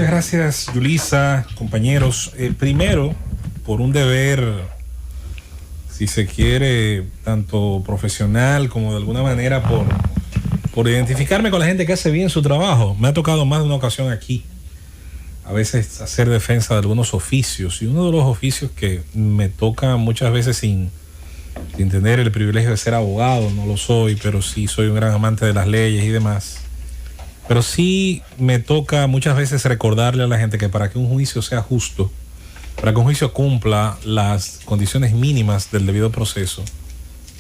Muchas gracias, Yulisa, compañeros. Primero, por un deber, si se quiere, tanto profesional como de alguna manera por identificarme con la gente que hace bien su trabajo. Me ha tocado más de una ocasión aquí, a veces hacer defensa de algunos oficios. Y uno de los oficios que me toca muchas veces sin tener el privilegio de ser abogado, no lo soy, pero sí soy un gran amante de las leyes y demás. Pero sí me toca muchas veces recordarle a la gente que para que un juicio sea justo, para que un juicio cumpla las condiciones mínimas del debido proceso,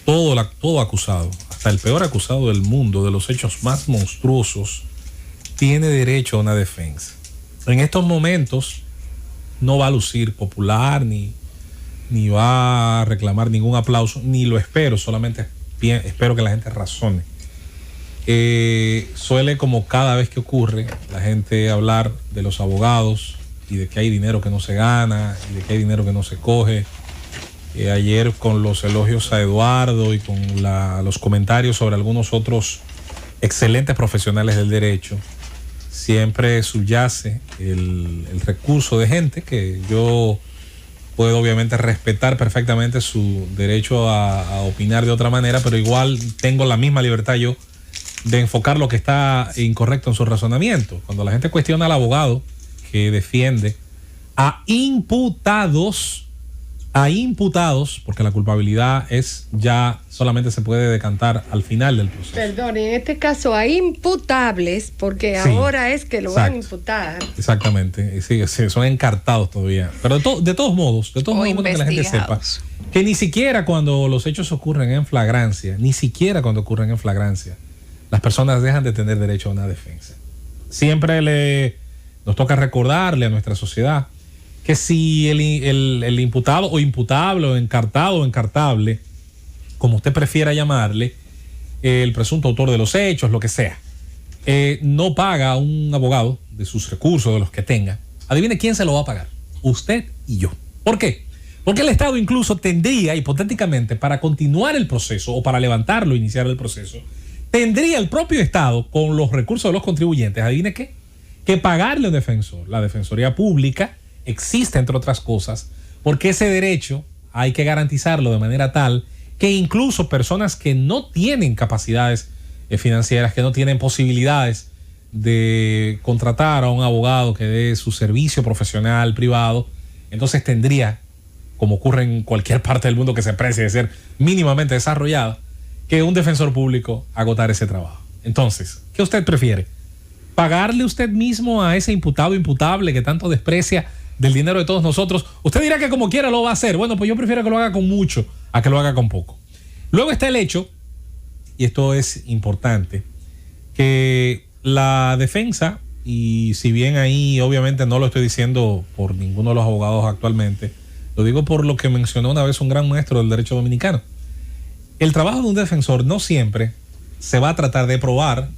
todo acusado, hasta el peor acusado del mundo, de los hechos más monstruosos, tiene derecho a una defensa. En estos momentos no va a lucir popular, ni va a reclamar ningún aplauso, ni lo espero, solamente espero que la gente razone. Suele, como cada vez que ocurre, la gente hablar de los abogados y de que hay dinero que no se gana y de que hay dinero que no se coge. Ayer, con los elogios a Eduardo y con los comentarios sobre algunos otros excelentes profesionales del derecho, siempre subyace el recurso de gente que yo puedo obviamente respetar perfectamente su derecho a opinar de otra manera, pero igual tengo la misma libertad yo de enfocar lo que está incorrecto en su razonamiento. Cuando la gente cuestiona al abogado que defiende a imputados, porque la culpabilidad ya solamente se puede decantar al final del proceso. Perdón, en este caso a imputables, porque sí, ahora es que lo van a imputar. Exactamente, sí, son encartados todavía. Pero de todos modos, que la gente sepa que ni siquiera cuando los hechos ocurren en flagrancia, las personas dejan de tener derecho a una defensa. Siempre nos toca recordarle a nuestra sociedad que si el imputado o imputable o encartado o encartable, como usted prefiera llamarle, el presunto autor de los hechos, lo que sea, no paga a un abogado de sus recursos, de los que tenga, adivine quién se lo va a pagar: usted y yo. ¿Por qué? Porque el Estado incluso tendría, hipotéticamente, para continuar el proceso o para levantarlo, iniciar el proceso, tendría el propio Estado, con los recursos de los contribuyentes, adivine qué, que pagarle a un defensor. La Defensoría Pública existe, entre otras cosas, porque ese derecho hay que garantizarlo de manera tal que incluso personas que no tienen capacidades financieras, que no tienen posibilidades de contratar a un abogado que dé su servicio profesional privado, entonces tendría, como ocurre en cualquier parte del mundo que se precie de ser mínimamente desarrollada, que un defensor público agotar ese trabajo. Entonces, ¿qué usted prefiere? ¿Pagarle usted mismo a ese imputado o imputable que tanto desprecia del dinero de todos nosotros? Usted dirá que como quiera lo va a hacer. Bueno, pues yo prefiero que lo haga con mucho a que lo haga con poco. Luego está el hecho, y esto es importante, que la defensa, y si bien ahí obviamente no lo estoy diciendo por ninguno de los abogados actualmente, lo digo por lo que mencionó una vez un gran maestro del derecho dominicano. El trabajo de un defensor no siempre se va a tratar de probar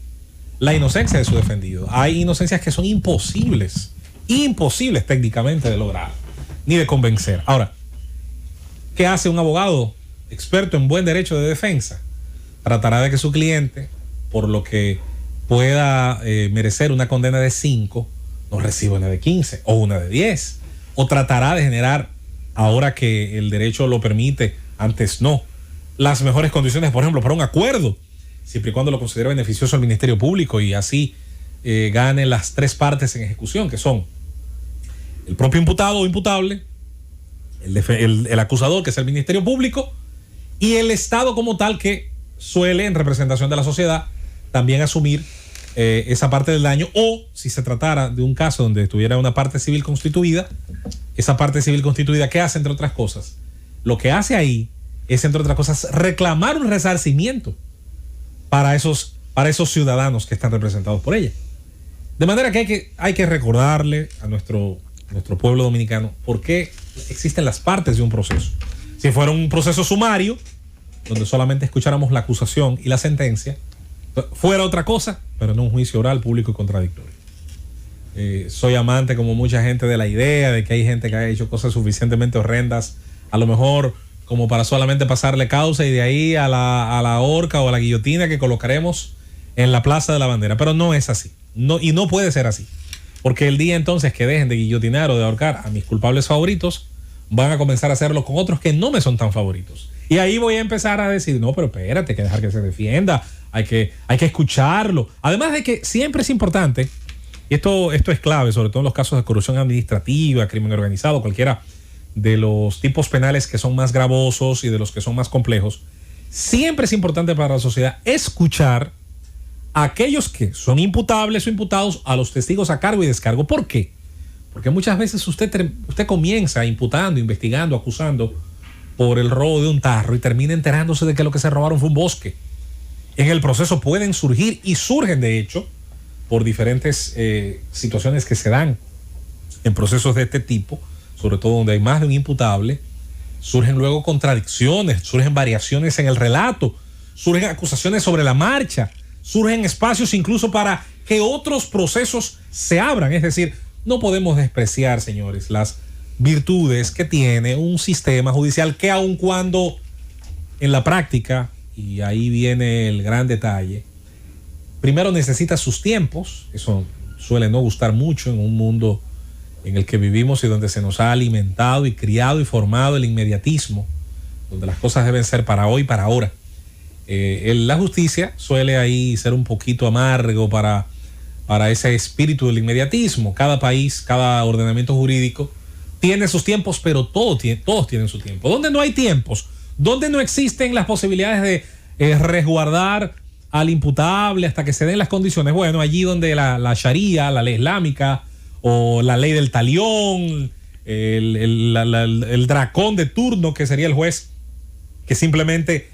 la inocencia de su defendido. Hay inocencias que son imposibles técnicamente de lograr, ni de convencer. Ahora, ¿qué hace un abogado experto en buen derecho de defensa? Tratará de que su cliente, por lo que pueda merecer una condena de 5, no reciba una de 15 o una de 10. O tratará de generar, ahora que el derecho lo permite, antes no, las mejores condiciones, por ejemplo, para un acuerdo, siempre y cuando lo considere beneficioso al Ministerio Público y así gane las 3 partes en ejecución, que son el propio imputado o imputable, el acusador, que es el Ministerio Público, y el Estado como tal, que suele, en representación de la sociedad, también asumir esa parte del daño. O si se tratara de un caso donde estuviera una parte civil constituida, esa parte civil constituida, ¿qué hace, entre otras cosas? Lo que hace ahí es, entre otras cosas, reclamar un resarcimiento para esos ciudadanos que están representados por ella. De manera que hay que recordarle a nuestro pueblo dominicano por qué existen las partes de un proceso. Si fuera un proceso sumario, donde solamente escucháramos la acusación y la sentencia, fuera otra cosa, pero no un juicio oral, público y contradictorio. Soy amante, como mucha gente, de la idea de que hay gente que ha hecho cosas suficientemente horrendas, a lo mejor como para solamente pasarle causa y de ahí a la horca o a la guillotina que colocaremos en la Plaza de la Bandera. Pero no es así. No, y no puede ser así. porque el día entonces que dejen de guillotinar o de ahorcar a mis culpables favoritos, van a comenzar a hacerlo con otros que no me son tan favoritos. Y ahí voy a empezar a decir, no, pero espérate, hay que dejar que se defienda, hay que escucharlo. Además de que siempre es importante, y esto es clave, sobre todo en los casos de corrupción administrativa, crimen organizado, cualquiera de los tipos penales que son más gravosos y de los que son más complejos, siempre es importante para la sociedad escuchar a aquellos que son imputables o imputados, a los testigos a cargo y descargo. ¿Por qué? Porque muchas veces usted comienza imputando, investigando, acusando por el robo de un tarro y termina enterándose de que lo que se robaron fue un bosque. En el proceso pueden surgir, y surgen de hecho, por diferentes situaciones que se dan en procesos de este tipo, sobre todo donde hay más de un imputable, surgen luego contradicciones, surgen variaciones en el relato, surgen acusaciones sobre la marcha, surgen espacios incluso para que otros procesos se abran. Es decir, no podemos despreciar, señores, las virtudes que tiene un sistema judicial que, aun cuando en la práctica, y ahí viene el gran detalle, primero necesita sus tiempos. Eso suele no gustar mucho en un mundo en el que vivimos y donde se nos ha alimentado y criado y formado el inmediatismo, donde las cosas deben ser para hoy, para ahora. La justicia suele ahí ser un poquito amargo para ese espíritu del inmediatismo. Cada país, cada ordenamiento jurídico tiene sus tiempos, pero todos tienen su tiempo. Donde no hay tiempos, donde no existen las posibilidades de resguardar al imputable hasta que se den las condiciones, bueno, allí donde la Sharia, la ley islámica, o la ley del talión, el dracón de turno, que sería el juez que simplemente,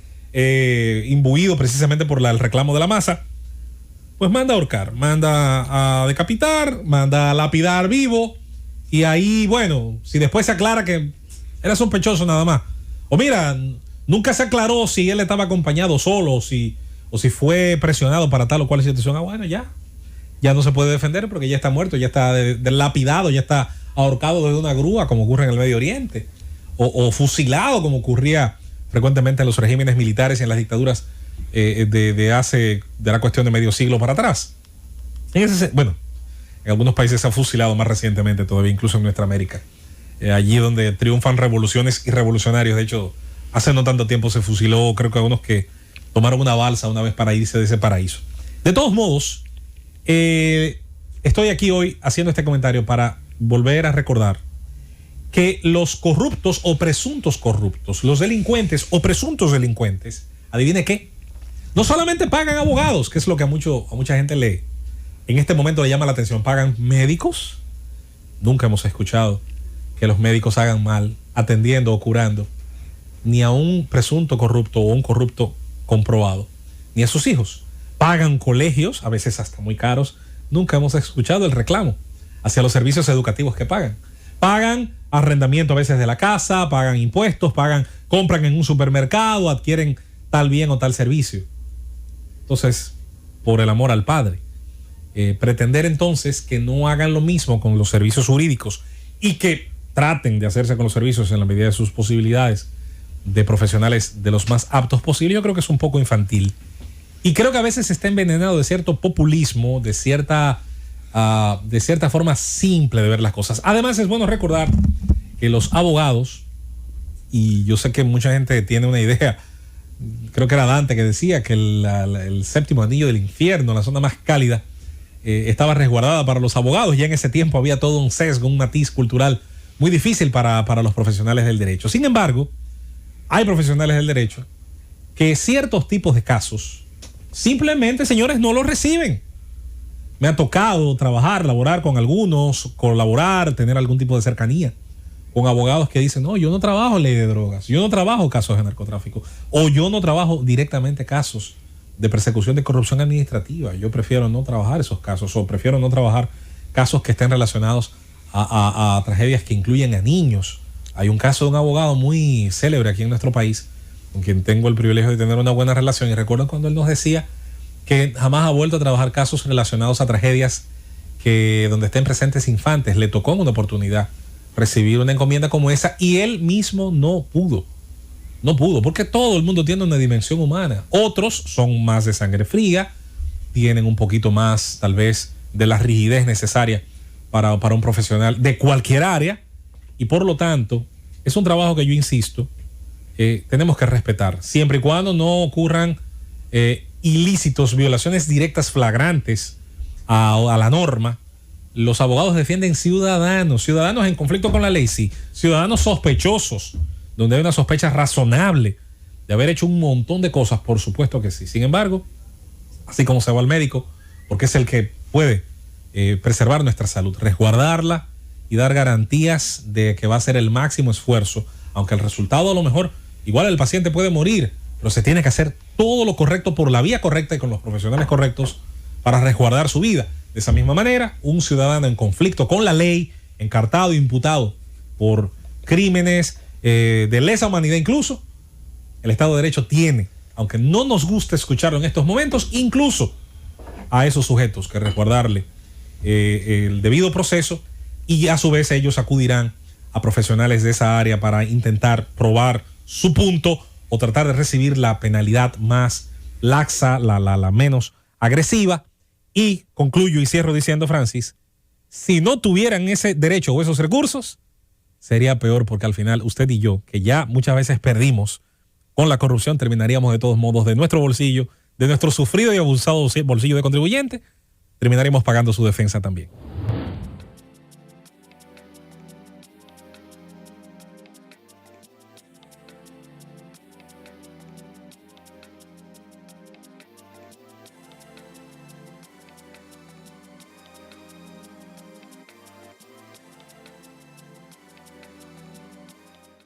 imbuido precisamente por el reclamo de la masa, pues manda a ahorcar, manda a decapitar, manda a lapidar vivo. Y ahí, bueno, si después se aclara que era sospechoso nada más, o mira, nunca se aclaró si él estaba acompañado solo o si fue presionado para tal o cual situación, bueno, ya no se puede defender porque ya está muerto, ya está lapidado, ya está ahorcado desde una grúa, como ocurre en el Medio Oriente, o fusilado, como ocurría frecuentemente en los regímenes militares y en las dictaduras de la cuestión de medio siglo para atrás. En algunos países se ha fusilado más recientemente todavía, incluso en nuestra América. Allí donde triunfan revoluciones y revolucionarios. De hecho, hace no tanto tiempo se fusiló, creo que algunos que tomaron una balsa una vez para irse de ese paraíso. De todos modos, estoy aquí hoy haciendo este comentario para volver a recordar que los corruptos o presuntos corruptos, los delincuentes o presuntos delincuentes, adivine qué, no solamente pagan abogados, que es lo que a mucha gente en este momento le llama la atención, pagan médicos. Nunca hemos escuchado que los médicos hagan mal atendiendo o curando ni a un presunto corrupto o un corrupto comprobado, ni a sus hijos. Pagan colegios, a veces hasta muy caros. Nunca hemos escuchado el reclamo hacia los servicios educativos que pagan. Pagan arrendamiento a veces de la casa, pagan impuestos, compran en un supermercado, adquieren tal bien o tal servicio. Entonces, por el amor al Padre, pretender entonces que no hagan lo mismo con los servicios jurídicos y que traten de hacerse con los servicios en la medida de sus posibilidades de profesionales de los más aptos posibles, yo creo que es un poco infantil. Y creo que a veces está envenenado de cierto populismo, de cierta forma simple de ver las cosas. Además, es bueno recordar que los abogados, y yo sé que mucha gente tiene una idea, creo que era Dante que decía que el séptimo anillo del infierno, la zona más cálida, estaba resguardada para los abogados. Ya en ese tiempo había todo un sesgo, un matiz cultural muy difícil para los profesionales del derecho. Sin embargo, hay profesionales del derecho que ciertos tipos de casos simplemente, señores, no los reciben. Me ha tocado laborar con algunos, colaborar, tener algún tipo de cercanía con abogados que dicen, no, yo no trabajo ley de drogas, yo no trabajo casos de narcotráfico, o yo no trabajo directamente casos de persecución de corrupción administrativa. Yo prefiero no trabajar esos casos, o prefiero no trabajar casos que estén relacionados a tragedias que incluyen a niños. Hay un caso de un abogado muy célebre aquí en nuestro país, con quien tengo el privilegio de tener una buena relación, y recuerdo cuando él nos decía que jamás ha vuelto a trabajar casos relacionados a tragedias donde estén presentes infantes. Le tocó en una oportunidad recibir una encomienda como esa y él mismo no pudo, porque todo el mundo tiene una dimensión humana. Otros son más de sangre fría, tienen un poquito más tal vez de la rigidez necesaria para un profesional de cualquier área, y por lo tanto es un trabajo que yo insisto, tenemos que respetar, siempre y cuando no ocurran ilícitos, violaciones directas flagrantes a la norma. Los abogados defienden ciudadanos en conflicto con la ley, sí, ciudadanos sospechosos, donde hay una sospecha razonable de haber hecho un montón de cosas, por supuesto que sí. Sin embargo, así como se va al médico, porque es el que puede preservar nuestra salud, resguardarla y dar garantías de que va a ser el máximo esfuerzo, aunque el resultado a lo mejor, igual el paciente puede morir, pero se tiene que hacer todo lo correcto por la vía correcta y con los profesionales correctos para resguardar su vida. De esa misma manera, un ciudadano en conflicto con la ley, encartado, imputado por crímenes de lesa humanidad incluso, el Estado de Derecho tiene, aunque no nos guste escucharlo en estos momentos, incluso a esos sujetos que resguardarle el debido proceso, y a su vez ellos acudirán a profesionales de esa área para intentar probar su punto o tratar de recibir la penalidad más laxa, la menos agresiva. Y concluyo y cierro diciendo, Francis, si no tuvieran ese derecho o esos recursos, sería peor, porque al final usted y yo, que ya muchas veces perdimos con la corrupción, terminaríamos de todos modos de nuestro bolsillo, de nuestro sufrido y abusado bolsillo de contribuyente, terminaríamos pagando su defensa también.